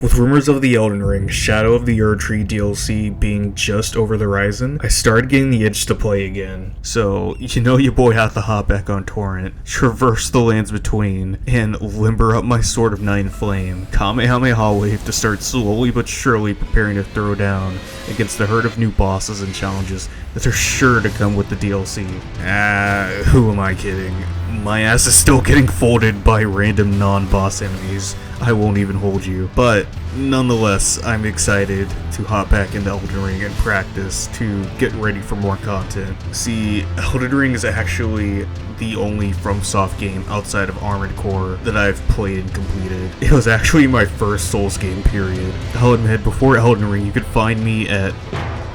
With rumors of the Elden Ring, Shadow of the Erdtree DLC being just over the horizon, I started getting the itch to play again. So, you know your boy had to hop back on torrent, traverse the lands between, and limber up my Sword of Nine Flame, Kamehameha wave to start slowly but surely preparing to throw down against the herd of new bosses and challenges that are sure to come with the DLC. Who am I kidding? My ass is still getting folded by random non-boss enemies. I won't even hold you. But nonetheless, I'm excited to hop back into Elden Ring and practice to get ready for more content. See, Elden Ring is actually the only FromSoft game outside of Armored Core that I've played and completed. It was actually my first Souls game, period. I'll admit, before Elden Ring, you could find me at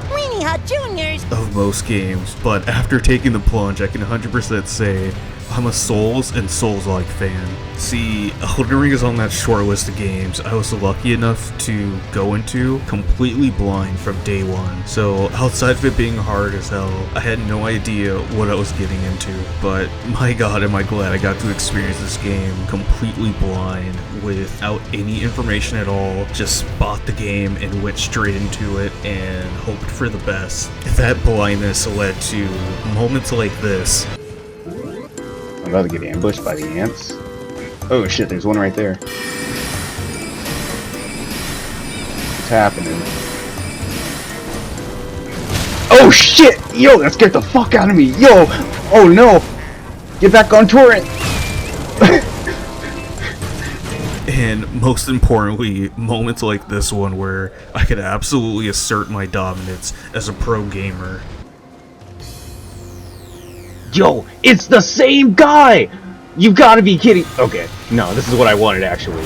Weenie Hot Juniors of most games, but after taking the plunge, I can 100% say I'm a Souls and Souls-like fan. See, Elden Ring is on that short list of games I was lucky enough to go into completely blind from day one. So outside of it being hard as hell, I had no idea what I was getting into. But my god, am I glad I got to experience this game completely blind without any information at all. Just bought the game and went straight into it and hoped for the best. That blindness led to moments like this. I'm about to get ambushed by the ants. Oh shit, there's one right there. What's happening? Oh shit! Yo, that scared the fuck out of me! Yo! Oh no! Get back on torrent! And most importantly, moments like this one where I could absolutely assert my dominance as a pro gamer. Yo, it's the same guy! You gotta be kidding! Okay, no, this is what I wanted actually.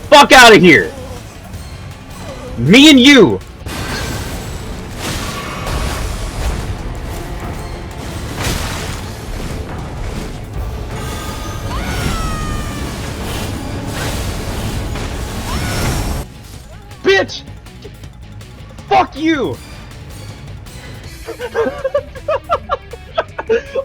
Fuck out of here! Me and you! Bitch! Fuck you!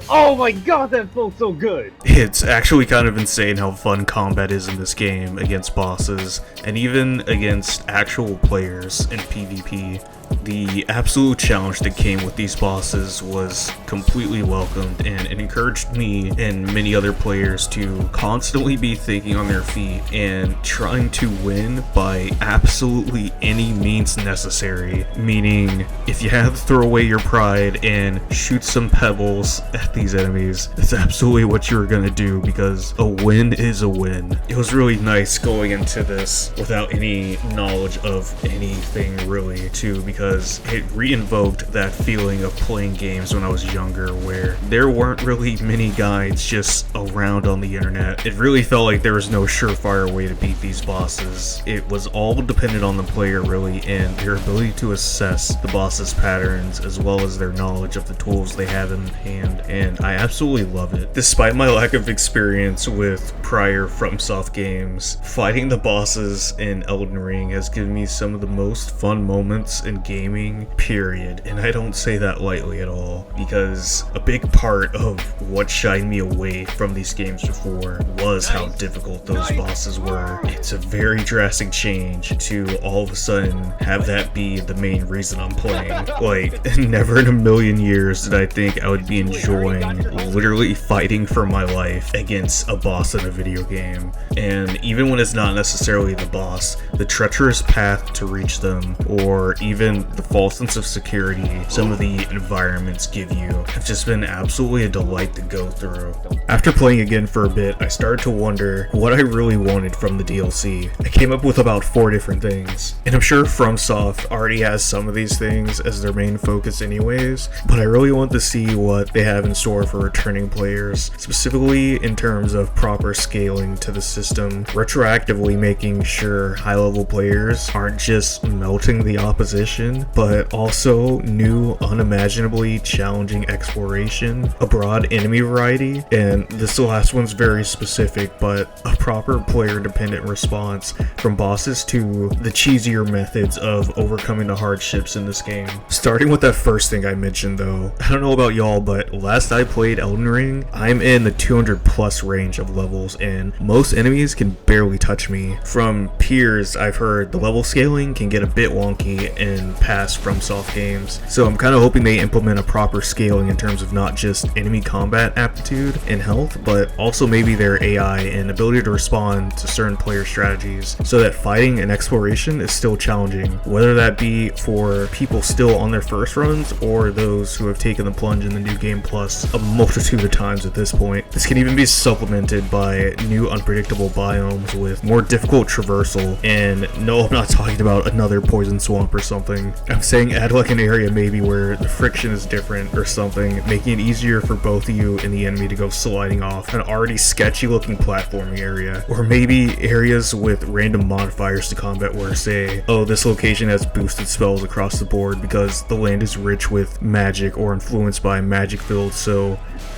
Oh my god, that felt so good! It's actually kind of insane how fun combat is in this game against bosses, and even against actual players in PvP. The absolute challenge that came with these bosses was completely welcomed, and it encouraged me and many other players to constantly be thinking on their feet and trying to win by absolutely any means necessary. Meaning, if you have to throw away your pride and shoot some pebbles at these enemies, that's absolutely what you're gonna do, because a win is a win. It was really nice going into this without any knowledge of anything really, too, because it re-invoked that feeling of playing games when I was younger, where there weren't really many guides just around on the internet. It really felt like there was no surefire way to beat these bosses. It was all dependent on the player really, and their ability to assess the boss's patterns as well as their knowledge of the tools they have in hand, and I absolutely love it. Despite my lack of experience with prior FromSoft games, fighting the bosses in Elden Ring has given me some of the most fun moments in gaming, period. And I don't say that lightly at all, because a big part of what shied me away from these games before was how difficult those bosses were. It's a very drastic change to all of a sudden have that be the main reason I'm playing. Like, never in a million years did I think I would be enjoying literally fighting for my life against a boss in a video game. And even when it's not necessarily the boss, the treacherous path to reach them, or even the false sense of security some of the environments give you, have just been absolutely a delight to go through. After playing again for a bit, I started to wonder what I really wanted from the DLC. I came up with about 4 different things, and I'm sure FromSoft already has some of these things as their main focus anyways, but I really want to see what they have in store for returning players, specifically in terms of proper scaling to the system, retroactively making sure high-level players aren't just melting the opposition, but also new, unimaginably challenging exploration, a broad enemy variety, and this last one's very specific, but a proper player-dependent response from bosses to the cheesier methods of overcoming the hardships in this game. Starting with that first thing I mentioned though, I don't know about y'all, but last I played Elden Ring, I'm in the 200 plus range of levels, and most enemies can barely touch me. From peers, I've heard the level scaling can get a bit wonky in past FromSoft games, so I'm kind of hoping they implement a proper scaling in terms of not just enemy combat aptitude and health, but also maybe their AI and ability to respond to certain player strategies, so that fighting and exploration is still challenging, whether that be for people still on their first runs or those who have taken the plunge in the new game plus a multitude of times at this point. This can even be supplemented by new unpredictable biomes with more difficult traversal, and no, I'm not talking about another poison swamp or something. I'm saying add like an area maybe where the friction is different or something, making it easier for both of you and the enemy to go sliding off an already sketchy looking platforming area, or maybe areas with random modifiers to combat where, say, oh, this location has boosted spells across the board because the land is rich with magic or influenced by magic fields, so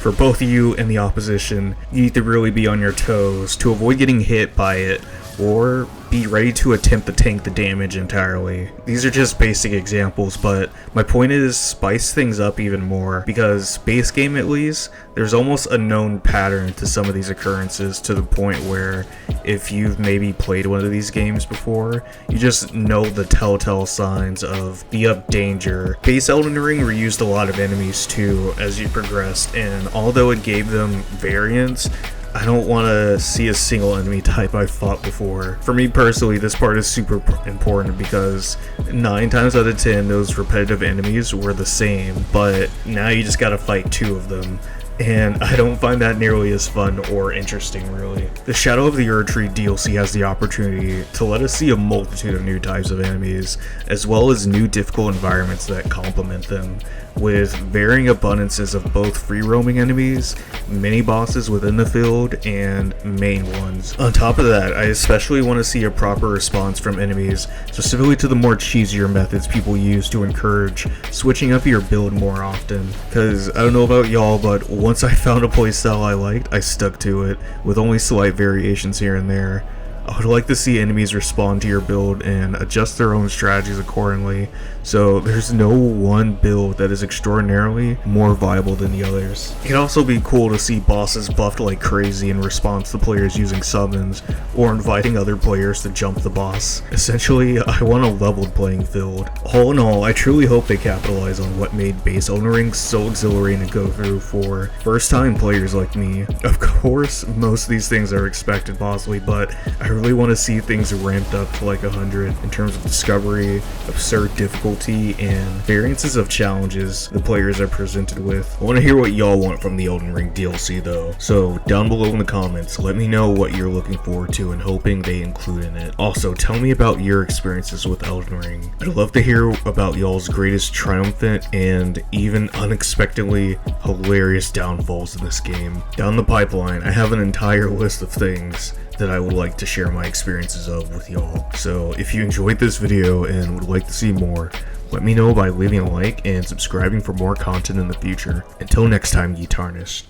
for both of you and the opposition, you need to really be on your toes to avoid getting hit by it, or be ready to attempt to tank the damage entirely. These are just basic examples, but my point is spice things up even more, because base game at least, there's almost a known pattern to some of these occurrences, to the point where if you've maybe played one of these games before, you just know the telltale signs of be up danger. Base Elden Ring reused a lot of enemies too as you progressed, and although it gave them variants, I don't want to see a single enemy type I've fought before. For me personally, this part is super important because 9 times out of 10 those repetitive enemies were the same, but now you just gotta fight 2 of them. And I don't find that nearly as fun or interesting, really. The ShadowOfTheErdtree DLC has the opportunity to let us see a multitude of new types of enemies, as well as new difficult environments that complement them, with varying abundances of both free-roaming enemies, mini-bosses within the field, and main ones. On top of that, I especially want to see a proper response from enemies, specifically to the more cheesier methods people use to encourage switching up your build more often. Because I don't know about y'all, but once I found a playstyle I liked, I stuck to it, with only slight variations here and there. I would like to see enemies respond to your build and adjust their own strategies accordingly, so there's no one build that is extraordinarily more viable than the others. It can also be cool to see bosses buffed like crazy in response to players using summons or inviting other players to jump the boss. Essentially, I want a leveled playing field. All in all, I truly hope they capitalize on what made base Elden Ring so exhilarating to go through for first-time players like me. Of course, most of these things are expected possibly, but I really want to see things ramped up to like 100 in terms of discovery, absurd difficulty, and variances of challenges the players are presented with. I want to hear what y'all want from the Elden Ring DLC though, so down below in the comments, let me know what you're looking forward to and hoping they include in it. Also, tell me about your experiences with Elden Ring. I'd love to hear about y'all's greatest triumphant and even unexpectedly hilarious downfalls in this game. Down the pipeline, I have an entire list of things that I would like to share my experiences of with y'all. So if you enjoyed this video and would like to see more, let me know by leaving a like and subscribing for more content in the future. Until next time, ye tarnished.